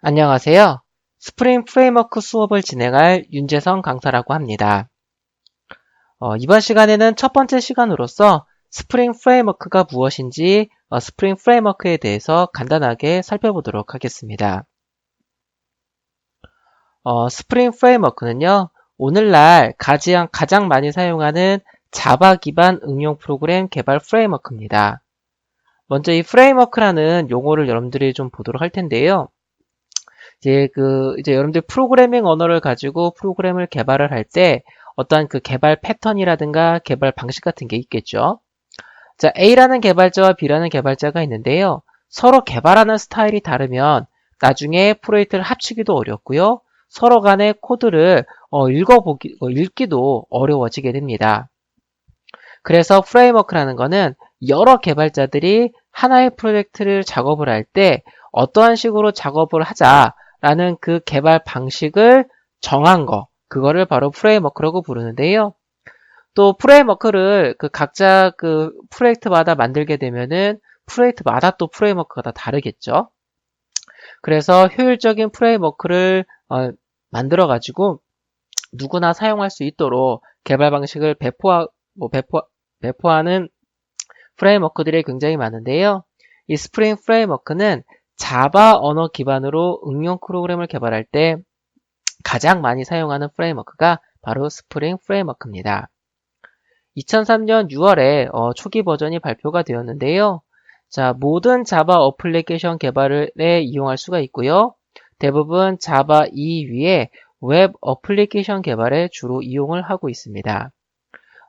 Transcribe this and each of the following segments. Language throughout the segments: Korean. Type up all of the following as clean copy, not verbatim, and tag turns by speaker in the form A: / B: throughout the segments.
A: 안녕하세요. 스프링 프레임워크 수업을 진행할 윤재성 강사라고 합니다. 이번 시간에는 첫 번째 시간으로서 스프링 프레임워크가 무엇인지 스프링 프레임워크에 대해서 간단하게 살펴보도록 하겠습니다. 스프링 프레임워크는요, 오늘날 가장 많이 사용하는 자바 기반 응용 프로그램 개발 프레임워크입니다. 먼저 이 프레임워크라는 용어를 여러분들이 좀 보도록 할 텐데요. 이제 여러분들 프로그래밍 언어를 가지고 프로그램을 개발을 할 때 어떠한 그 개발 패턴이라든가 개발 방식 같은 게 있겠죠. 자, A라는 개발자와 B라는 개발자가 있는데요. 서로 개발하는 스타일이 다르면 나중에 프로젝트를 합치기도 어렵고요. 서로 간의 코드를 읽기도 어려워지게 됩니다. 그래서 프레임워크라는 거는 여러 개발자들이 하나의 프로젝트를 작업을 할 때 어떠한 식으로 작업을 하자라는 그 개발 방식을 정한 거, 그거를 바로 프레임워크라고 부르는데요. 또 프레임워크를 각자 프로젝트마다 만들게 되면은 프로젝트마다 또 프레임워크가 다 다르겠죠. 그래서 효율적인 프레임워크를 만들어 가지고 누구나 사용할 수 있도록 개발 방식을 배포하는 프레임워크들이 굉장히 많은데요. 이 스프링 프레임워크는 자바 언어 기반으로 응용 프로그램을 개발할 때 가장 많이 사용하는 프레임워크가 바로 스프링 프레임워크입니다. 2003년 6월에 초기 버전이 발표가 되었는데요. 자, 모든 자바 어플리케이션 개발에 이용할 수가 있고요. 대부분 자바 2 위에 웹 어플리케이션 개발에 주로 이용을 하고 있습니다.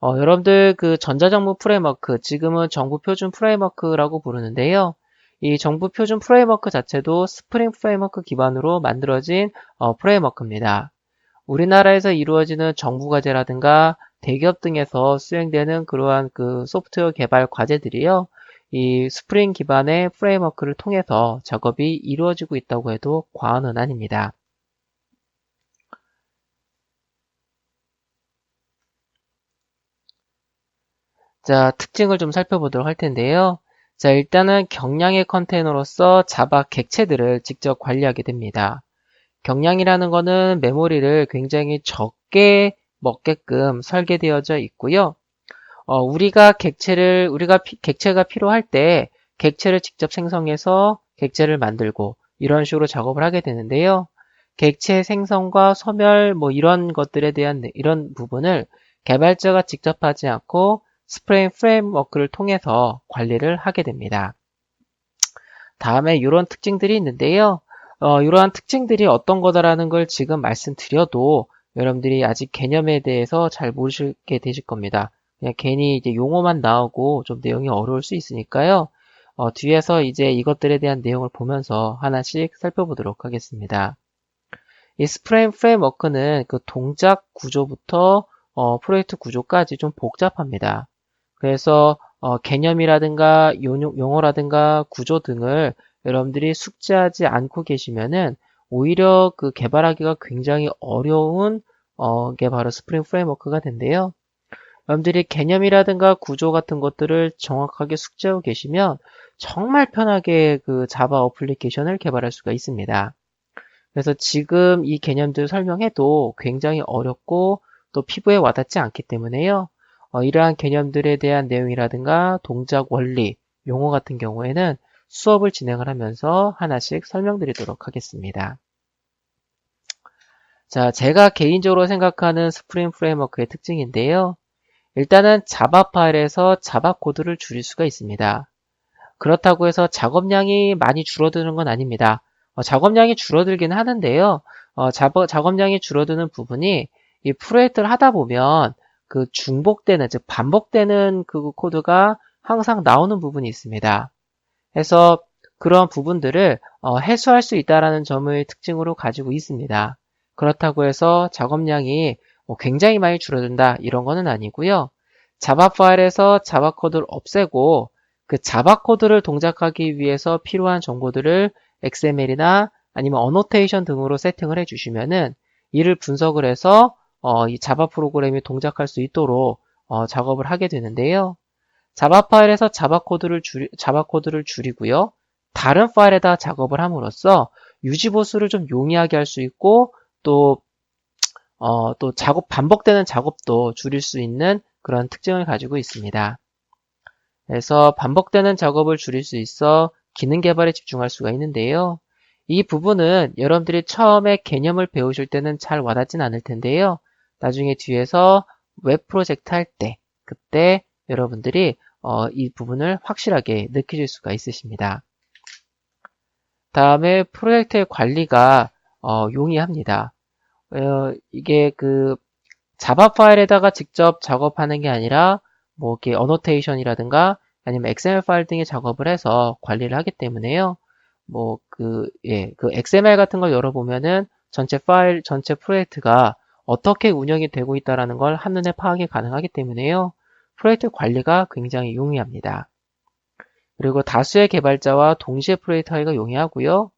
A: 여러분들 전자정부 프레임워크, 지금은 정부 표준 프레임워크라고 부르는데요. 이 정부 표준 프레임워크 자체도 스프링 프레임워크 기반으로 만들어진 프레임워크입니다. 우리나라에서 이루어지는 정부과제라든가 대기업 등에서 수행되는 그러한 소프트웨어 개발 과제들이요. 이 스프링 기반의 프레임워크를 통해서 작업이 이루어지고 있다고 해도 과언은 아닙니다. 자, 특징을 좀 살펴보도록 할 텐데요. 자, 일단은 경량의 컨테이너로서 자바 객체들을 직접 관리하게 됩니다. 경량이라는 거는 메모리를 굉장히 적게 먹게끔 설계되어져 있고요. 우리가 객체가 필요할 때 객체를 직접 생성해서 객체를 만들고 이런 식으로 작업을 하게 되는데요. 객체 생성과 소멸 이런 것들에 대한 이런 부분을 개발자가 직접 하지 않고 스프링 프레임워크를 통해서 관리를 하게 됩니다. 다음에 이런 특징들이 있는데요. 이러한 특징들이 어떤 거다라는 걸 지금 말씀드려도 여러분들이 아직 개념에 대해서 잘 모르시게 되실 겁니다. 그냥 괜히 이제 용어만 나오고 좀 내용이 어려울 수 있으니까요. 뒤에서 이제 이것들에 대한 내용을 보면서 하나씩 살펴보도록 하겠습니다. 이 스프링 프레임워크는 그 동작 구조부터 프로젝트 구조까지 좀 복잡합니다. 그래서 개념이라든가 용어라든가 구조 등을 여러분들이 숙지하지 않고 계시면은 오히려 개발하기가 굉장히 어려운 게 바로 스프링 프레임워크가 된대요. 여러분들이 개념이라든가 구조 같은 것들을 정확하게 숙지하고 계시면 정말 편하게 자바 어플리케이션을 개발할 수가 있습니다. 그래서 지금 이 개념들 설명해도 굉장히 어렵고 또 피부에 와닿지 않기 때문에요. 이러한 개념들에 대한 내용이라든가 동작 원리, 용어 같은 경우에는 수업을 진행을 하면서 하나씩 설명드리도록 하겠습니다. 자, 제가 개인적으로 생각하는 스프링 프레임워크의 특징인데요. 일단은 자바 파일에서 자바 코드를 줄일 수가 있습니다. 그렇다고 해서 작업량이 많이 줄어드는 건 아닙니다. 작업량이 줄어들긴 하는데요. 작업량이 줄어드는 부분이 이 프로젝트를 하다 보면 중복되는, 즉 반복되는 코드가 항상 나오는 부분이 있습니다. 그래서 그런 부분들을 해소할 수 있다는 점을 특징으로 가지고 있습니다. 그렇다고 해서 작업량이 굉장히 많이 줄어든다 이런 거는 아니고요. 자바 파일에서 자바 코드를 없애고 그 자바 코드를 동작하기 위해서 필요한 정보들을 XML이나 아니면 어노테이션 등으로 세팅을 해주시면은 이를 분석을 해서 이 자바 프로그램이 동작할 수 있도록 작업을 하게 되는데요. 자바 파일에서 자바 코드를 줄이고요. 다른 파일에다 작업을 함으로써 유지보수를 좀 용이하게 할 수 있고 또 반복되는 작업도 줄일 수 있는 그런 특징을 가지고 있습니다. 그래서 반복되는 작업을 줄일 수 있어 기능 개발에 집중할 수가 있는데요. 이 부분은 여러분들이 처음에 개념을 배우실 때는 잘 와닿진 않을 텐데요. 나중에 뒤에서 웹 프로젝트 할 때, 그때 여러분들이 이 부분을 확실하게 느끼실 수가 있으십니다. 다음에 프로젝트의 관리가 용이합니다. 이게 그 자바 파일에다가 직접 작업하는 게 아니라 뭐 이렇게 어노테이션이라든가 아니면 XML 파일 등의 작업을 해서 관리를 하기 때문에요. 그 XML 같은 걸 열어보면은 전체 파일, 전체 프로젝트가 어떻게 운영이 되고 있다는 걸 한눈에 파악이 가능하기 때문에요. 프로젝트 관리가 굉장히 용이합니다. 그리고 다수의 개발자와 동시에 프로젝트 하기가 용이하고요.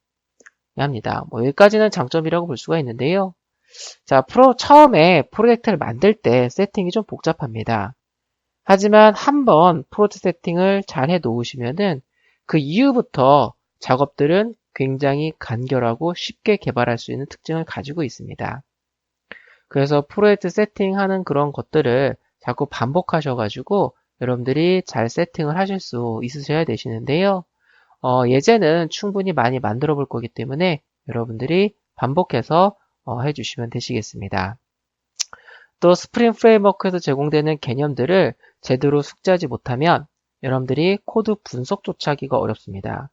A: 합니다. 여기까지는 장점이라고 볼 수가 있는데요. 자, 처음에 프로젝트를 만들 때 세팅이 좀 복잡합니다. 하지만 한번 프로젝트 세팅을 잘 해 놓으시면은 그 이후부터 작업들은 굉장히 간결하고 쉽게 개발할 수 있는 특징을 가지고 있습니다. 그래서 프로젝트 세팅하는 그런 것들을 자꾸 반복하셔가지고 여러분들이 잘 세팅을 하실 수 있으셔야 되시는데요. 예제는 충분히 많이 만들어 볼 거기 때문에 여러분들이 반복해서 해주시면 되시겠습니다. 또 스프링 프레임워크에서 제공되는 개념들을 제대로 숙지하지 못하면 여러분들이 코드 분석조차 하기가 어렵습니다.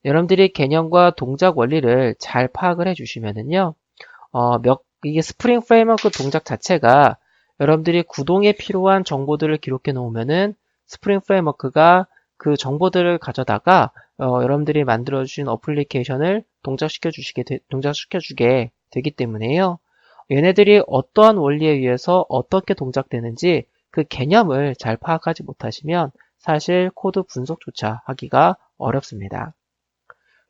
A: 여러분들이 개념과 동작 원리를 잘 파악을 해주시면은요, 이게 스프링 프레임워크 동작 자체가 여러분들이 구동에 필요한 정보들을 기록해 놓으면은 스프링 프레임워크가 그 정보들을 가져다가 여러분들이 만들어주신 어플리케이션을 동작시켜주게 되기 때문에요. 얘네들이 어떠한 원리에 의해서 어떻게 동작되는지 그 개념을 잘 파악하지 못하시면 사실 코드 분석조차 하기가 어렵습니다.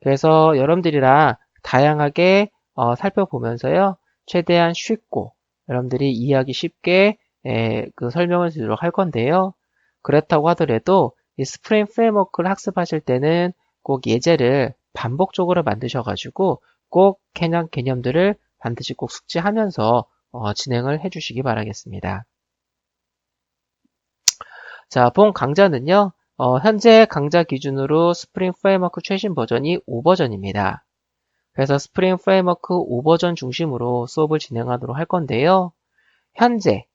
A: 그래서 여러분들이랑 다양하게 살펴보면서요. 최대한 쉽고 여러분들이 이해하기 쉽게 그 설명을 드리도록 할 건데요. 그렇다고 하더라도 이 스프링 프레임워크를 학습하실 때는 꼭 예제를 반복적으로 만드셔가지고 꼭 개념들을 반드시 꼭 숙지하면서 진행을 해주시기 바라겠습니다. 자, 본 강좌는요. 현재 강좌 기준으로 스프링 프레임워크 최신 버전이 5버전입니다. 그래서 스프링 프레임워크 5버전 중심으로 수업을 진행하도록 할 건데요. 현재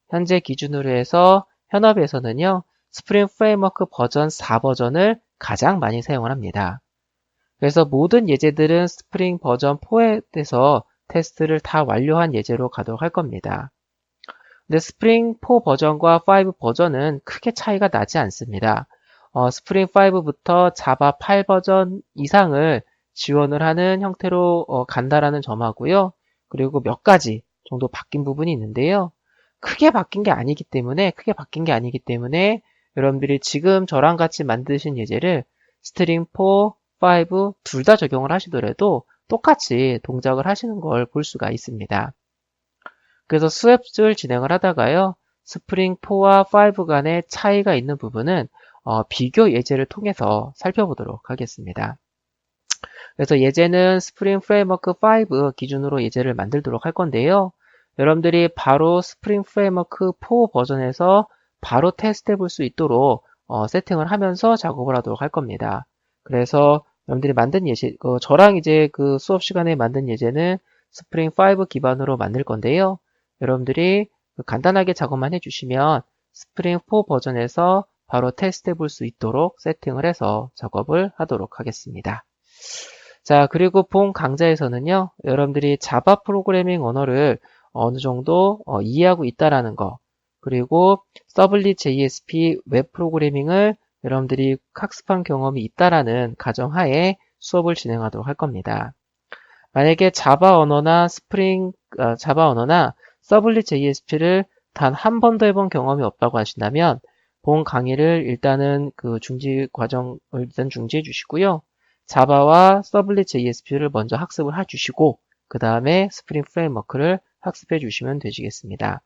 A: 기준으로 해서 현업에서는요. 스프링 프레임워크 버전 4버전을 가장 많이 사용을 합니다. 그래서 모든 예제들은 스프링 버전 4에 대해서 테스트를 다 완료한 예제로 가도록 할 겁니다. 근데 스프링 4 버전과 5 버전은 크게 차이가 나지 않습니다. 스프링 5부터 자바 8 버전 이상을 지원을 하는 형태로 간다라는 점하고요. 그리고 몇 가지 정도 바뀐 부분이 있는데요. 크게 바뀐 게 아니기 때문에 여러분들이 지금 저랑 같이 만드신 예제를 스프링 4, 5 둘 다 적용을 하시더라도 똑같이 동작을 하시는 걸 볼 수가 있습니다. 그래서 수업을 진행을 하다가요. 스프링 4와 5 간의 차이가 있는 부분은 비교 예제를 통해서 살펴보도록 하겠습니다. 그래서 예제는 스프링 프레임워크 5 기준으로 예제를 만들도록 할 건데요. 여러분들이 바로 스프링 프레임워크 4 버전에서 바로 테스트해 볼 수 있도록 세팅을 하면서 작업을 하도록 할 겁니다. 그래서 여러분들이 만든 예제, 저랑 이제 그 수업 시간에 만든 예제는 스프링 5 기반으로 만들 건데요. 여러분들이 간단하게 작업만 해주시면 스프링 4 버전에서 바로 테스트해 볼 수 있도록 세팅을 해서 작업을 하도록 하겠습니다. 자, 그리고 본 강좌에서는요, 여러분들이 자바 프로그래밍 언어를 어느 정도 이해하고 있다라는 거, 그리고 서블릿 JSP 웹 프로그래밍을 여러분들이 학습한 경험이 있다라는 가정하에 수업을 진행하도록 할 겁니다. 만약에 자바 언어나 서블릿 JSP를 단 한 번도 해본 경험이 없다고 하신다면 본 강의를 일단은 그 중지 과정을 일단 중지해 주시고요. 자바와 서블릿 JSP를 먼저 학습을 해주시고 그 다음에 스프링 프레임워크를 학습해 주시면 되시겠습니다.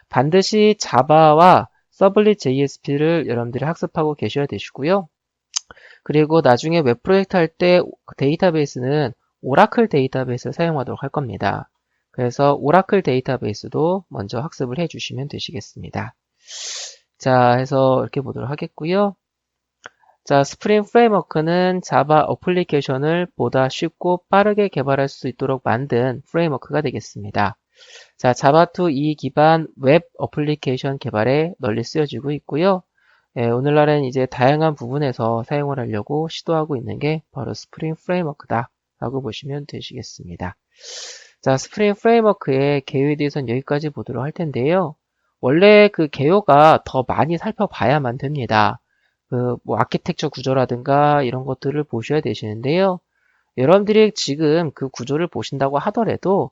A: 반드시 자바와 서블릿 JSP를 여러분들이 학습하고 계셔야 되시고요. 그리고 나중에 웹 프로젝트 할 때 데이터베이스는 오라클 데이터베이스를 사용하도록 할 겁니다. 그래서 오라클 데이터베이스도 먼저 학습을 해주시면 되시겠습니다. 자, 해서 이렇게 보도록 하겠고요. 자, 스프링 프레임워크는 자바 어플리케이션을 보다 쉽고 빠르게 개발할 수 있도록 만든 프레임워크가 되겠습니다. 자, 자바2E 기반 웹 어플리케이션 개발에 널리 쓰여지고 있고요. 오늘날은 이제 다양한 부분에서 사용을 하려고 시도하고 있는 게 바로 스프링 프레임워크다 라고 보시면 되시겠습니다. 자, 스프링 프레임워크의 개요에 대해서는 여기까지 보도록 할 텐데요. 원래 그 개요가 더 많이 살펴봐야만 됩니다. 뭐 아키텍처 구조라든가 이런 것들을 보셔야 되시는데요. 여러분들이 지금 그 구조를 보신다고 하더라도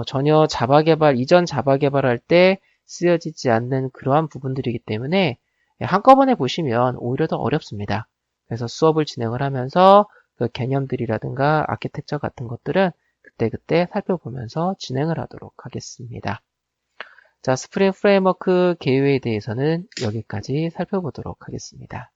A: 전혀 자바 개발, 이전 자바 개발할 때 쓰여지지 않는 그러한 부분들이기 때문에 한꺼번에 보시면 오히려 더 어렵습니다. 그래서 수업을 진행을 하면서 그 개념들이라든가 아키텍처 같은 것들은 그때그때 살펴보면서 진행을 하도록 하겠습니다. 자, 스프링 프레임워크 개요에 대해서는 여기까지 살펴보도록 하겠습니다.